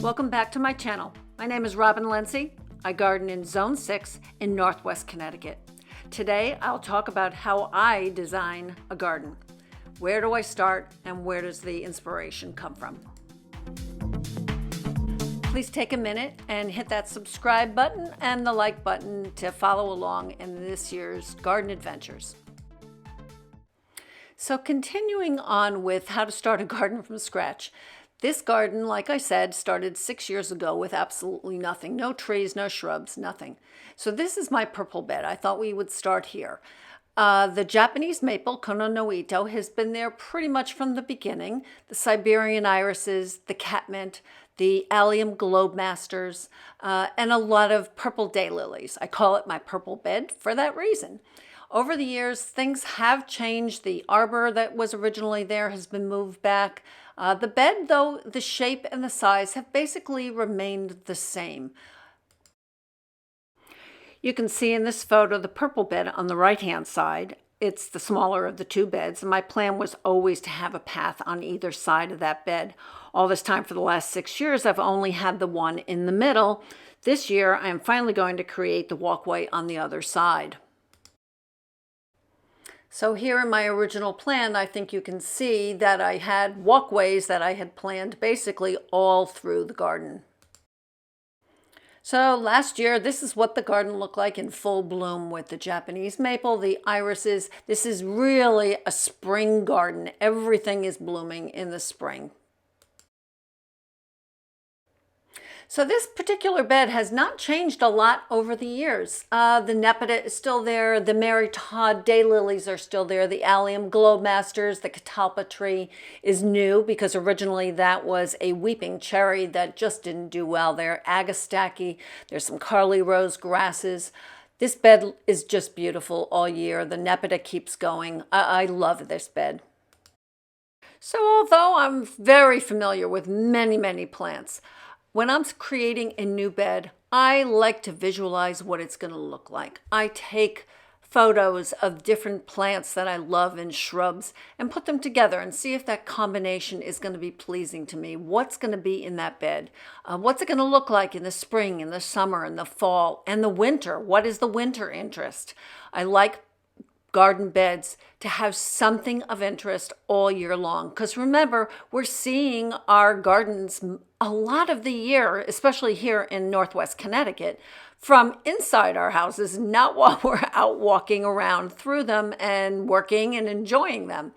Welcome back to my channel. My name is Robin Lindsay. I garden in Zone 6 in Northwest Connecticut. Today I'll talk about how I design a garden. Where do I start and where does the inspiration come from? Please take a minute and hit that subscribe button and the like button to follow along in this year's garden adventures. So continuing on with how to start a garden from scratch. This garden, like I said, started 6 years ago with absolutely nothing. No trees, no shrubs, nothing. So this is my purple bed. I thought we would start here. The Japanese maple, Kono no Ito, has been there pretty much from the beginning. The Siberian irises, the catmint, the allium globemasters, and a lot of purple daylilies. I call it my purple bed for that reason. Over the years, things have changed. The arbor that was originally there has been moved back. The bed, though, the shape and the size have basically remained the same. You can see in this photo the purple bed on the right-hand side. It's the smaller of the two beds, and my plan was always to have a path on either side of that bed. All this time for the last 6 years, I've only had the one in the middle. This year, I am finally going to create the walkway on the other side. So here in my original plan, I think you can see that I had walkways that I had planned basically all through the garden. So last year, this is what the garden looked like in full bloom with the Japanese maple, the irises. This is really a spring garden. Everything is blooming in the spring. So this particular bed has not changed a lot over the years. The Nepeta is still there. The Mary Todd daylilies are still there. The allium globemasters, the catalpa tree is new because originally that was a weeping cherry that just didn't do well there. Agastache, there's some Carly Rose grasses. This bed is just beautiful all year. The Nepeta keeps going. I love this bed. So although I'm very familiar with many plants, when I'm creating a new bed, I like to visualize what it's going to look like. I take photos of different plants that I love and shrubs and put them together and see if that combination is going to be pleasing to me. What's going to be in that bed? What's it going to look like in the spring, in the summer, in the fall, and the winter? What is the winter interest? I like garden beds to have something of interest all year long. Because remember, we're seeing our gardens a lot of the year, especially here in Northwest Connecticut, from inside our houses, not while we're out walking around through them and working and enjoying them.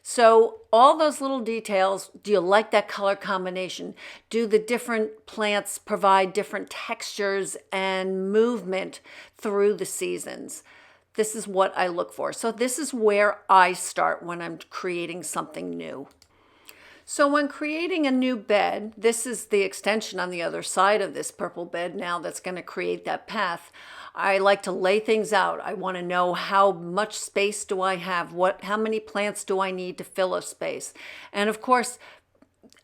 So all those little details, do you like that color combination? Do the different plants provide different textures and movement through the seasons? This is what I look for. So this is where I start when I'm creating something new. So when creating a new bed, this is the extension on the other side of this purple bed now that's going to create that path. I like to lay things out. I want to know how much space do I have? How many plants do I need to fill a space? And of course,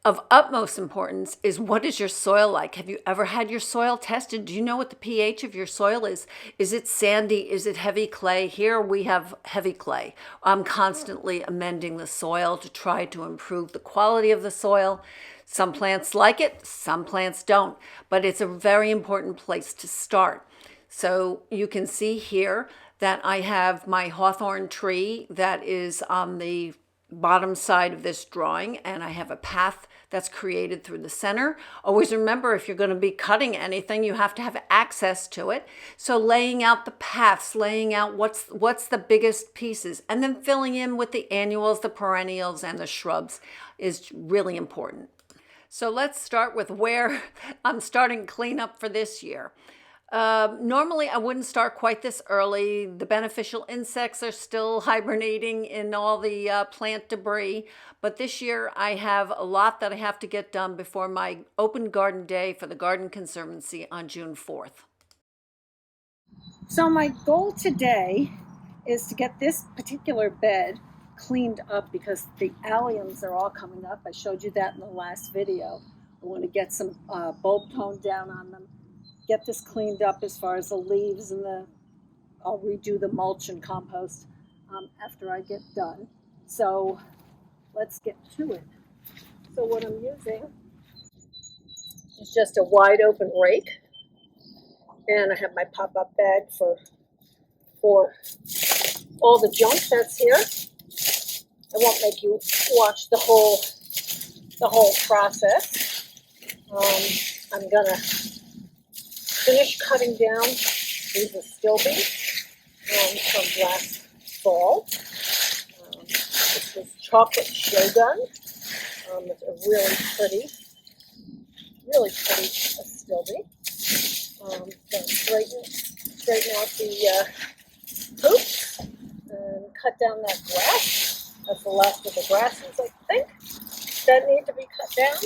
of utmost importance is, what is your soil like? Have you ever had your soil tested? Do you know what the pH of your soil is? Is it sandy? Is it heavy clay? Here we have heavy clay. I'm constantly amending the soil to try to improve the quality of the soil. Some plants like it, some plants don't, but it's a very important place to start. So you can see here that I have my hawthorn tree that is on the bottom side of this drawing, and I have a path that's created through the center. Always remember, if you're going to be cutting anything, you have to have access to it. So laying out the paths, laying out what's the biggest pieces, and then filling in with the annuals, the perennials, and the shrubs is really important. So let's start with where I'm starting cleanup for this year. Normally I wouldn't start quite this early. The beneficial insects are still hibernating in all the plant debris, but this year I have a lot that I have to get done before my open garden day for the Garden Conservancy on June 4th. So my goal today is to get this particular bed cleaned up because the alliums are all coming up. I showed you that in the last video. I want to get some bulb tone down on them. Get this cleaned up as far as the leaves and I'll redo the mulch and compost after I get done. So let's get to it. So what I'm using is just a wide open rake. And I have my pop-up bag for all the junk that's here. I won't make you watch the whole process. I'm gonna finish cutting down these astilbe from last fall. This was chocolate shogun. It's a really pretty astilbe. Gonna straighten out the hoops and cut down that grass. That's the last of the grasses, I think, that need to be cut down.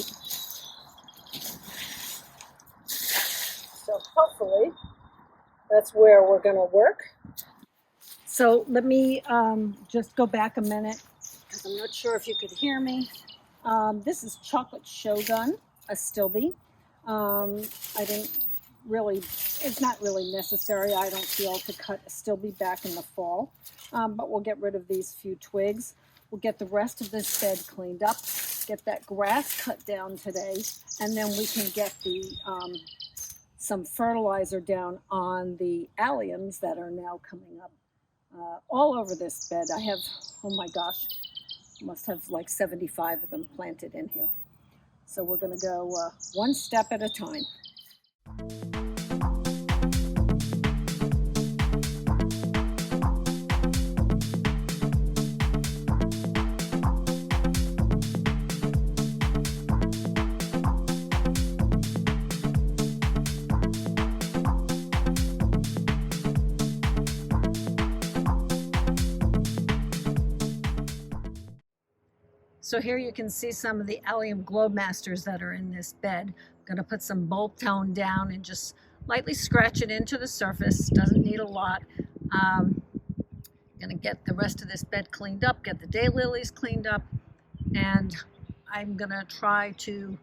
So hopefully that's where we're going to work. So let me just go back a minute because I'm not sure if you could hear me. This is chocolate shogun astilbe. I didn't really, it's not really necessary, I don't feel, to cut astilbe back in the fall, but we'll get rid of these few twigs. We'll get the rest of this bed cleaned up, get that grass cut down today, and then we can get the some fertilizer down on the alliums that are now coming up all over this bed. I have, oh my gosh, must have like 75 of them planted in here. So we're going to go one step at a time. So here you can see some of the Allium Globemasters that are in this bed. I'm going to put some bulk tone down and just lightly scratch it into the surface. Doesn't need a lot. Going to get the rest of this bed cleaned up, get the daylilies cleaned up, and I'm going to try to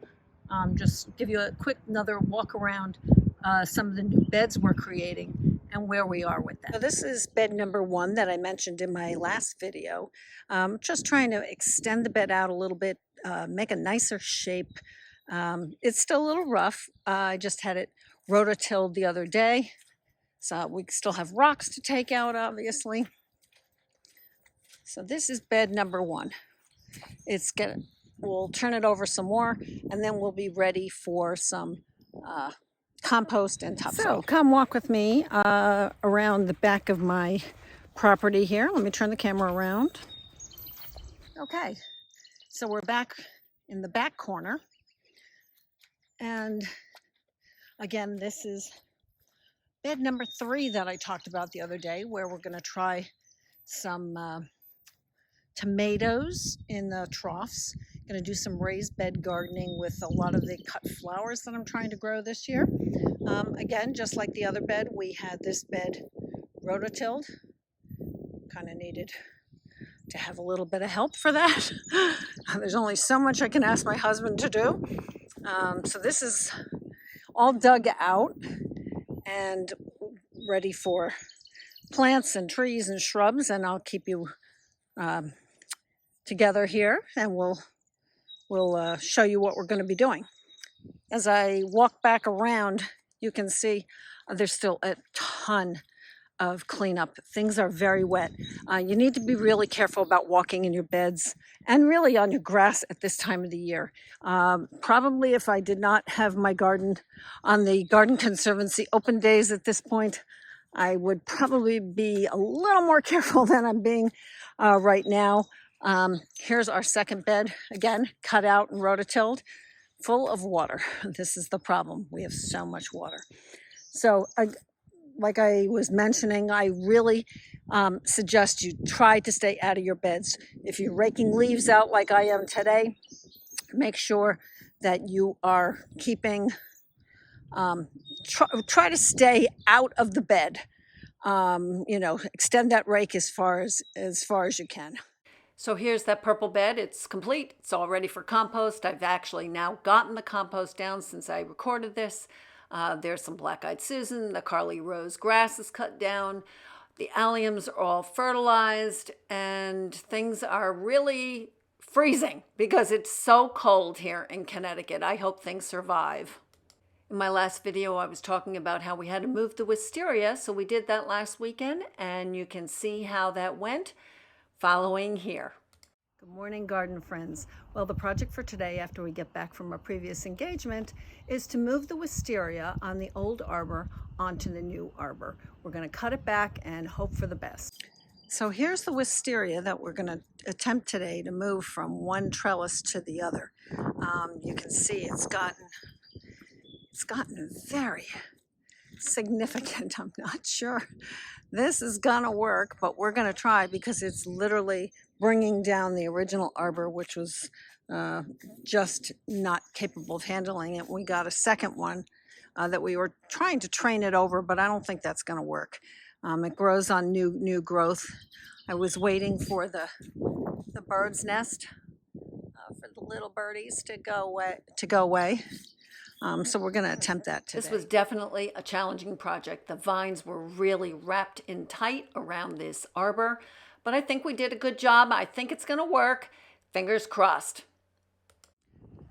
just give you a quick another walk around some of the new beds we're creating and where we are with that. So this is bed number 1 that I mentioned in my last video. Just trying to extend the bed out a little bit, make a nicer shape. It's still a little rough. I just had it rototilled the other day, so we still have rocks to take out, obviously. So this is bed number 1. We'll turn it over some more, and then we'll be ready for some compost and topsoil. So come walk with me around the back of my property here. Let me turn the camera around. Okay, so we're back in the back corner. And again, this is bed number 3 that I talked about the other day, where we're going to try some tomatoes in the troughs. Going to do some raised bed gardening with a lot of the cut flowers that I'm trying to grow this year. Again, just like the other bed, we had this bed rototilled. Kind of needed to have a little bit of help for that. There's only so much I can ask my husband to do. So this is all dug out and ready for plants and trees and shrubs, and I'll keep you together here, and we'll show you what we're going to be doing. As I walk back around, you can see there's still a ton of cleanup. Things are very wet. You need to be really careful about walking in your beds and really on your grass at this time of the year. Probably if I did not have my garden on the Garden Conservancy open days at this point, I would probably be a little more careful than I'm being right now. Here's our second bed, again, cut out and rototilled, full of water. This is the problem. We have so much water. So like I was mentioning, I really suggest you try to stay out of your beds. If you're raking leaves out like I am today, make sure that you are keeping, try to stay out of the bed. Extend that rake as far as you can. So here's that purple bed. It's complete. It's all ready for compost. I've actually now gotten the compost down since I recorded this. There's some black-eyed Susan. The Carly Rose grass is cut down. The alliums are all fertilized, and things are really freezing because it's so cold here in Connecticut. I hope things survive. In my last video, I was talking about how we had to move the wisteria, so we did that last weekend, and you can see how that went following here. Good morning, garden friends. Well, the project for today, after we get back from our previous engagement, is to move the wisteria on the old arbor onto the new arbor. We're going to cut it back and hope for the best. So here's the wisteria that we're going to attempt today to move from one trellis to the other. You can see it's gotten very significant. I'm not sure this is gonna work, but we're gonna try because it's literally bringing down the original arbor, which was just not capable of handling it. We got a second one that we were trying to train it over, but I don't think that's gonna work. It grows on new growth. I was waiting for the bird's nest for the little birdies to go away. So we're going to attempt that today. This was definitely a challenging project. The vines were really wrapped in tight around this arbor, but I think we did a good job. I think it's going to work. Fingers crossed.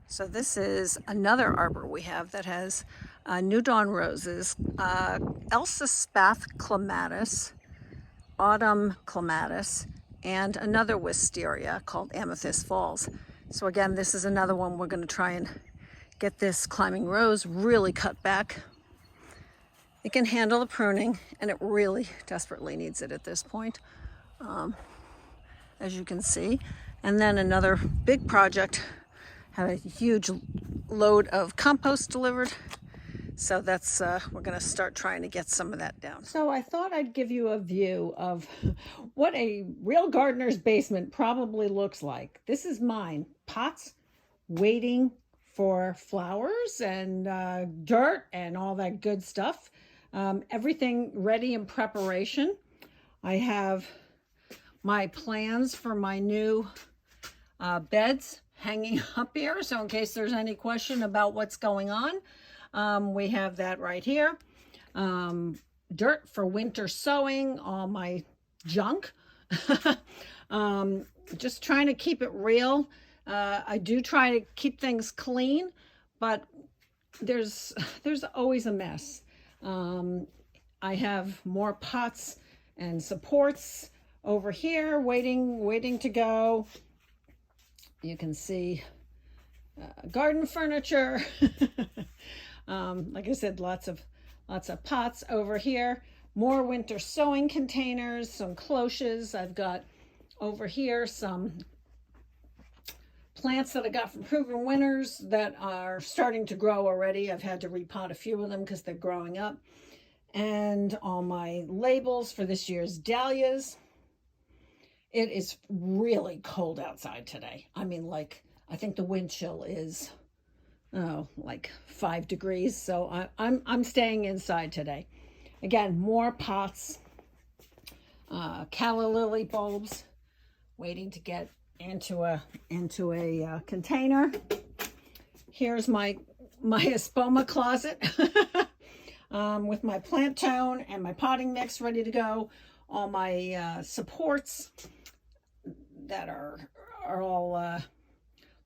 So this is another arbor we have that has New Dawn roses, Elsa spath clematis, autumn clematis, and another wisteria called Amethyst Falls. So again, this is another one we're going to try and get this climbing rose really cut back. It can handle the pruning, and it really desperately needs it at this point, as you can see. And then another big project, had a huge load of compost delivered. So that's, we're gonna start trying to get some of that down. So I thought I'd give you a view of what a real gardener's basement probably looks like. This is mine, pots waiting for flowers and dirt and all that good stuff. Everything ready in preparation. I have my plans for my new beds hanging up here. So in case there's any question about what's going on, we have that right here. Dirt for winter sowing, all my junk. Just trying to keep it real. I do try to keep things clean, but there's always a mess. I have more pots and supports over here waiting to go. You can see garden furniture. Like I said, lots of pots over here. More winter sowing containers, some cloches. I've got over here some plants that I got from Proven Winners that are starting to grow already. I've had to repot a few of them because they're growing up. And all my labels for this year's dahlias. It is really cold outside today. I mean, like, I think the wind chill is, like 5 degrees. So I'm staying inside today. Again, more pots, calla lily bulbs, waiting to get into a container. Here's my Espoma closet with my plant tone and my potting mix ready to go. All my supports that are all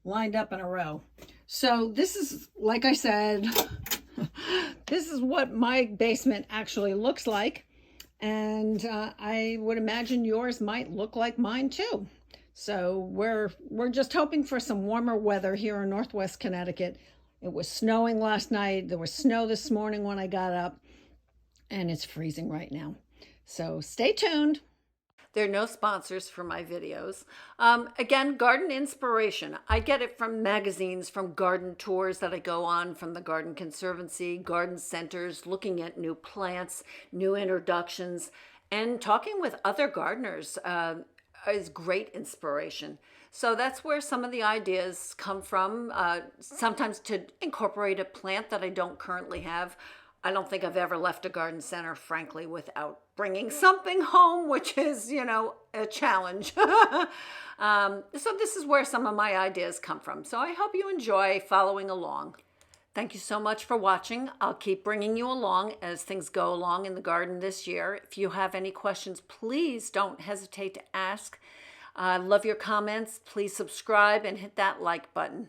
lined up in a row. So this is, like I said, this is what my basement actually looks like, and I would imagine yours might look like mine too. So we're just hoping for some warmer weather here in Northwest Connecticut. It was snowing last night. There was snow this morning when I got up, and it's freezing right now. So stay tuned. There are no sponsors for my videos. Again, garden inspiration. I get it from magazines, from garden tours that I go on, from the Garden Conservancy, garden centers, looking at new plants, new introductions, and talking with other gardeners is great inspiration. So that's where some of the ideas come from. Sometimes to incorporate a plant that I don't currently have. I don't think I've ever left a garden center, frankly, without bringing something home, which is, a challenge. So this is where some of my ideas come from. So I hope you enjoy following along. Thank you so much for watching. I'll keep bringing you along as things go along in the garden this year. If you have any questions, please don't hesitate to ask. I love your comments. Please subscribe and hit that like button.